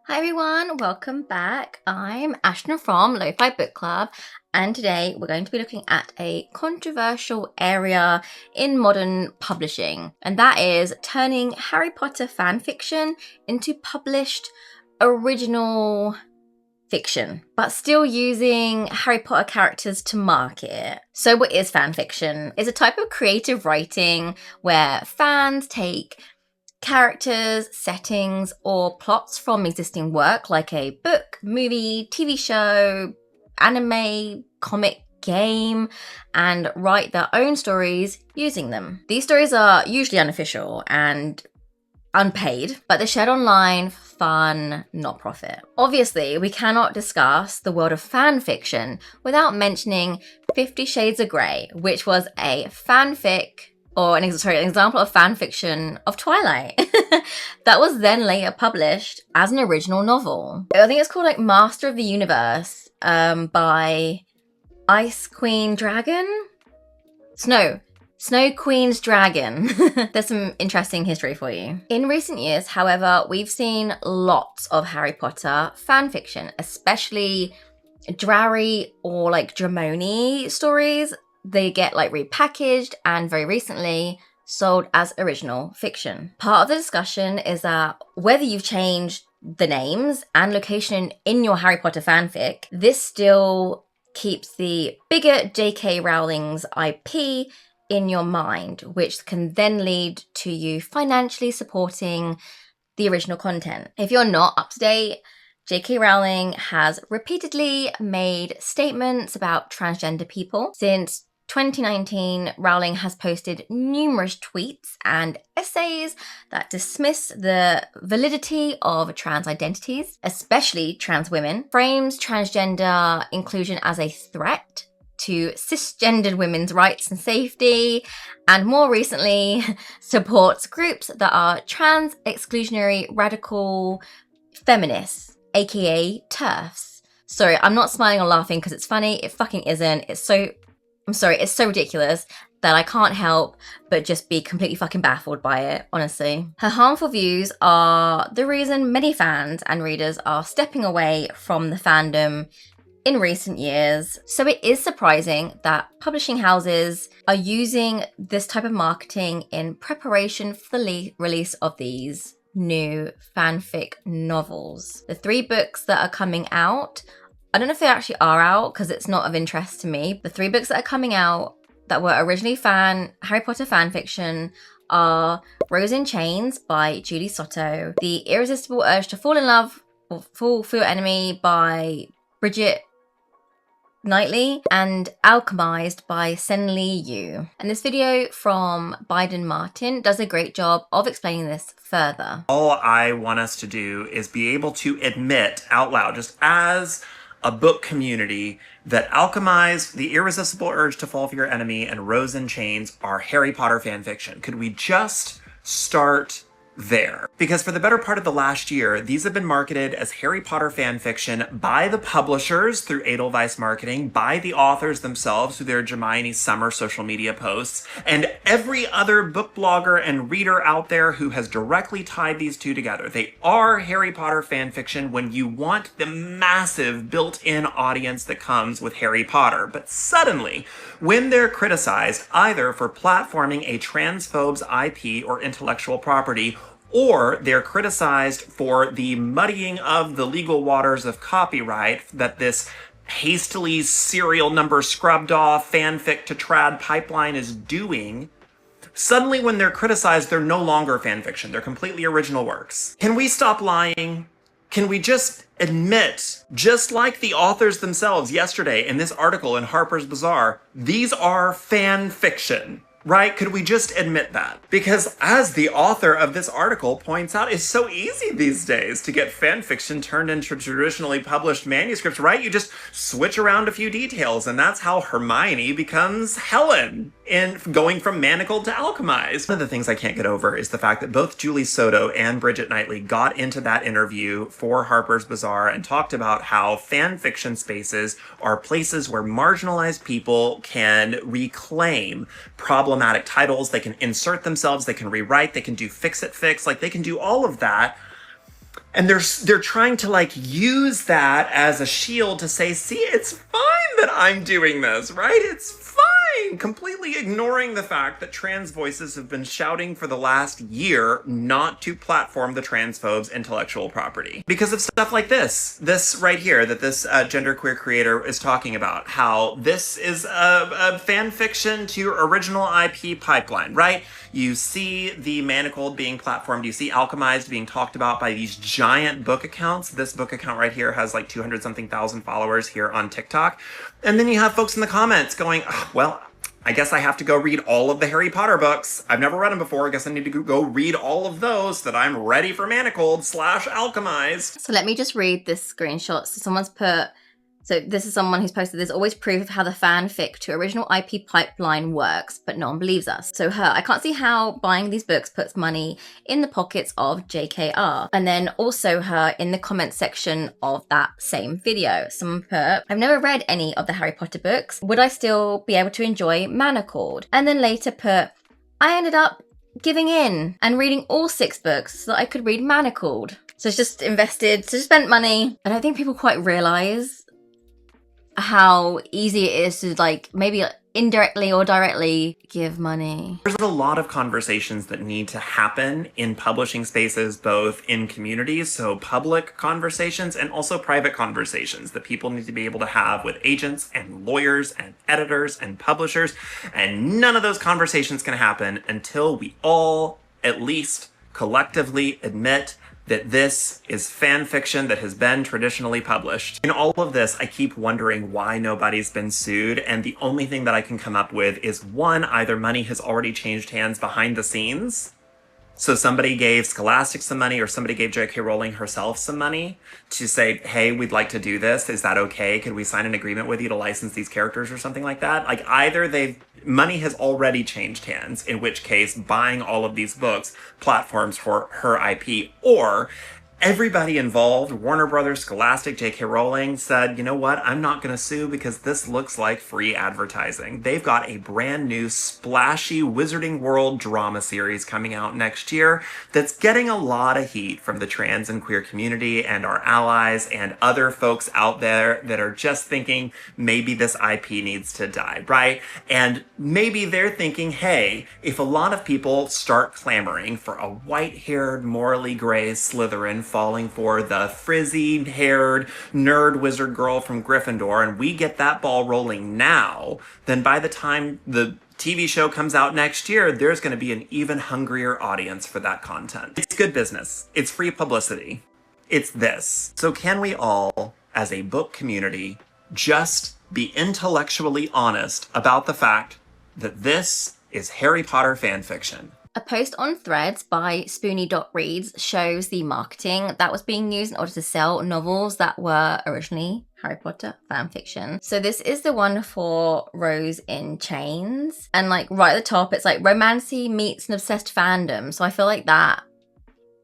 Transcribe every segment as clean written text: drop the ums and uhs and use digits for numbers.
Hi everyone, welcome back. I'm Ashna from Lo-Fi Book Club, and today we're going to be looking at a controversial area in modern publishing, and that is turning Harry Potter fan fiction into published original fiction, but still using Harry Potter characters to market it. So what is fan fiction? It's a type of creative writing where fans take characters, settings, or plots from existing work like a book, movie, TV show, anime, comic, game, and write their own stories using them. These stories are usually unofficial and unpaid, but they're shared online for fun, not profit. Obviously, we cannot discuss the world of fan fiction without mentioning 50 Shades of Grey, which was a fanfic or an example of fan fiction of Twilight that was then later published as an original novel. I think it's called like Master of the Universe by Ice Queen Dragon? Snow Queen's Dragon. There's some interesting history for you. In recent years, however, we've seen lots of Harry Potter fan fiction, especially Drarry or like Dramoni stories. They get like repackaged and very recently sold as original fiction. Part of the discussion is that whether you've changed the names and location in your Harry Potter fanfic, this still keeps the bigger J.K. Rowling's IP in your mind, which can then lead to you financially supporting the original content. If you're not up to date, J.K. Rowling has repeatedly made statements about transgender people. Since 2019, Rowling has posted numerous tweets and essays that dismiss the validity of trans identities, especially trans women, frames transgender inclusion as a threat to cisgendered women's rights and safety, and more recently supports groups that are trans exclusionary radical feminists, aka TERFs. Sorry, I'm not smiling or laughing because it's funny. It fucking isn't. It's so ridiculous that I can't help but just be completely fucking baffled by it, honestly. Her harmful views are the reason many fans and readers are stepping away from the fandom in recent years. So it is surprising that publishing houses are using this type of marketing in preparation for the release of these new fanfic novels. The 3 books that are coming out, I don't know if they actually are out because it's not of interest to me. The 3 books that are coming out that were originally Harry Potter fan fiction are Rose in Chains by Julie Soto, The Irresistible Urge to Fall in Love or Fall for Your Enemy by Bridget Knightley, and Alchemized by Senli Yu. And this video from Biden Martin does a great job of explaining this further. All I want us to do is be able to admit out loud, just as a book community, that Alchemized, The Irresistible Urge to Fall for Your Enemy, and Rose in Chains are Harry Potter fan fiction. Could we just start there? Because for the better part of the last year, these have been marketed as Harry Potter fan fiction by the publishers through Edelweiss Marketing, by the authors themselves through their Hermione Summer social media posts, and every other book blogger and reader out there who has directly tied these two together. They are Harry Potter fan fiction when you want the massive built-in audience that comes with Harry Potter. But suddenly, when they're criticized either for platforming a transphobe's IP or intellectual property, or they're criticized for the muddying of the legal waters of copyright that this hastily serial number scrubbed off fanfic to trad pipeline is doing, suddenly when they're criticized, they're no longer fanfiction. They're completely original works. Can we stop lying? Can we just admit, just like the authors themselves yesterday in this article in Harper's Bazaar, these are fan fiction? Right? Could we just admit that? Because as the author of this article points out, it's so easy these days to get fan fiction turned into traditionally published manuscripts, right? You just switch around a few details, and that's how Hermione becomes Helen in going from manacled to alchemized. One of the things I can't get over is the fact that both Julie Soto and Bridget Knightley got into that interview for Harper's Bazaar and talked about how fan fiction spaces are places where marginalized people can reclaim problematic titles, they can insert themselves, they can rewrite, they can do fix-it-fix, like they can do all of that. And they're trying to like use that as a shield to say, see, it's fine that I'm doing this, right? It's fine. Completely ignoring the fact that trans voices have been shouting for the last year not to platform the transphobes' intellectual property. Because of stuff like this right here that this genderqueer creator is talking about, how this is a fan fiction to original IP pipeline, right? You see the Manacled being platformed, you see Alchemized being talked about by these giant book accounts. This book account right here has like 200 something thousand followers here on TikTok. And then you have folks in the comments going, oh, well, I guess I have to go read all of the Harry Potter books. I've never read them before. I guess I need to go read all of those so that I'm ready for Manacled / Alchemized. So let me just read this screenshot. So someone's put, so this is someone who's posted, there's always proof of how the fanfic to original IP pipeline works, but no one believes us. So I can't see how buying these books puts money in the pockets of JKR. And then also in the comments section of that same video, someone put, I've never read any of the Harry Potter books. Would I still be able to enjoy Manacled? And then later put, I ended up giving in and reading all 6 books so that I could read Manacled. So it's just spent money. I don't think people quite realise how easy it is to like maybe indirectly or directly give money. There's a lot of conversations that need to happen in publishing spaces, both in communities, so public conversations, and also private conversations that people need to be able to have with agents and lawyers and editors and publishers. And none of those conversations can happen until we all at least collectively admit that this is fan fiction that has been traditionally published. In all of this, I keep wondering why nobody's been sued, and the only thing that I can come up with is one, either money has already changed hands behind the scenes. So somebody gave Scholastic some money, or somebody gave J.K. Rowling herself some money to say, hey, we'd like to do this. Is that okay? Could we sign an agreement with you to license these characters or something like that? Like either money has already changed hands, in which case buying all of these books platforms for her IP, or everybody involved, Warner Brothers, Scholastic, J.K. Rowling, said, you know what, I'm not going to sue because this looks like free advertising. They've got a brand new splashy Wizarding World drama series coming out next year that's getting a lot of heat from the trans and queer community and our allies and other folks out there that are just thinking maybe this IP needs to die, right? And maybe they're thinking, hey, if a lot of people start clamoring for a white-haired, morally gray Slytherin falling for the frizzy-haired nerd wizard girl from Gryffindor, and we get that ball rolling now, then by the time the TV show comes out next year, there's going to be an even hungrier audience for that content. It's good business. It's free publicity. It's this. So can we all, as a book community, just be intellectually honest about the fact that this is Harry Potter fanfiction? A post on Threads by Spoonie.reads shows the marketing that was being used in order to sell novels that were originally Harry Potter fanfiction. So this is the one for Rose in Chains. And like right at the top, it's like romancy meets an obsessed fandom. So I feel like that,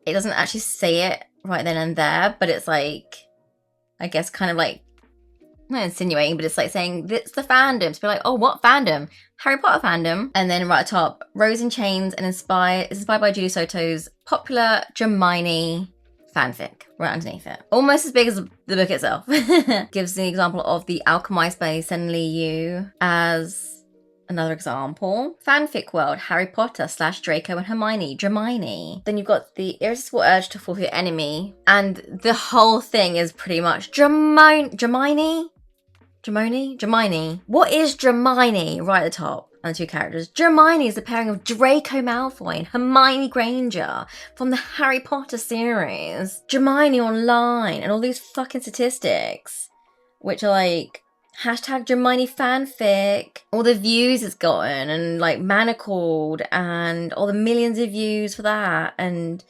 it doesn't actually say it right then and there, but it's like, I guess kind of like, not insinuating, but it's like saying it's the fandom. To be like, oh, what fandom? Harry Potter fandom. And then right at the top, Rose in Chains and is inspired by Julie Soto's popular Hermione fanfic right underneath it. Almost as big as the book itself. Gives the example of the Alchemized by Senli Yu as another example. Fanfic world, Harry Potter / Draco and Hermione, Dramini. Then you've got the irresistible urge to fall for your enemy. And the whole thing is pretty much Dramini? What is Dramini? Right at the top. And the 2 characters. Dramini is the pairing of Draco Malfoy and Hermione Granger from the Harry Potter series. Dramini online and all these fucking statistics, which are like hashtag Dramini fanfic. All the views it's gotten, and like Manacled, and all the millions of views for that, and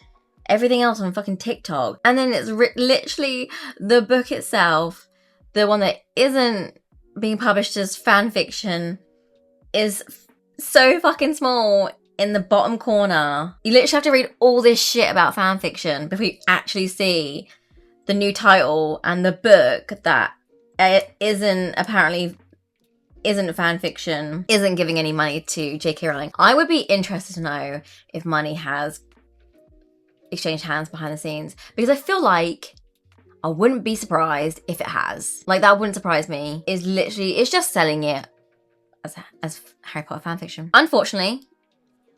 everything else on fucking TikTok. And then it's literally the book itself. The one that isn't being published as fan fiction is so fucking small in the bottom corner. You literally have to read all this shit about fan fiction before you actually see the new title and the book that apparently isn't fan fiction, isn't giving any money to J.K. Rowling. I would be interested to know if money has exchanged hands behind the scenes, because I feel like I wouldn't be surprised if it has. Like, that wouldn't surprise me. It's just selling it as Harry Potter fanfiction. Unfortunately,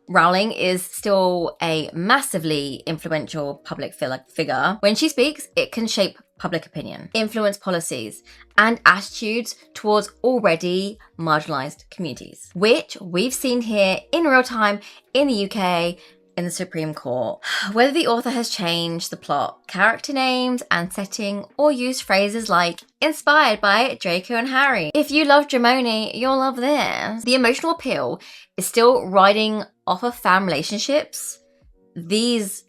Rowling is still a massively influential public figure. When she speaks, it can shape public opinion, influence policies, and attitudes towards already marginalised communities, which we've seen here in real time in the UK in the Supreme Court. Whether the author has changed the plot, character names and setting, or used phrases like inspired by Draco and Harry. If you love Dramoni, you'll love this. The emotional appeal is still riding off of fan relationships these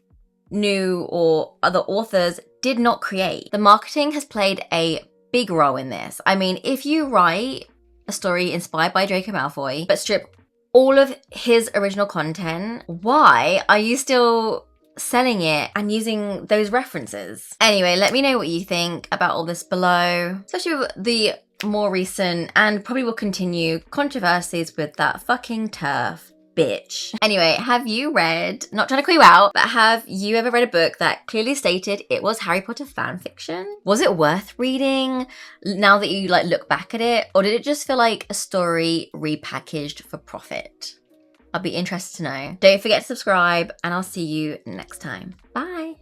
new or other authors did not create. The marketing has played a big role in this. I mean, if you write a story inspired by Draco Malfoy, but strip all of his original content, why are you still selling it and using those references? Anyway, let me know what you think about all this below, especially with the more recent and probably will continue controversies with that fucking TERF bitch. Anyway, have you read, not trying to call you out, but have you ever read a book that clearly stated it was Harry Potter fan fiction? Was it worth reading now that you look back at it? Or did it just feel like a story repackaged for profit? I'll be interested to know. Don't forget to subscribe and I'll see you next time. Bye.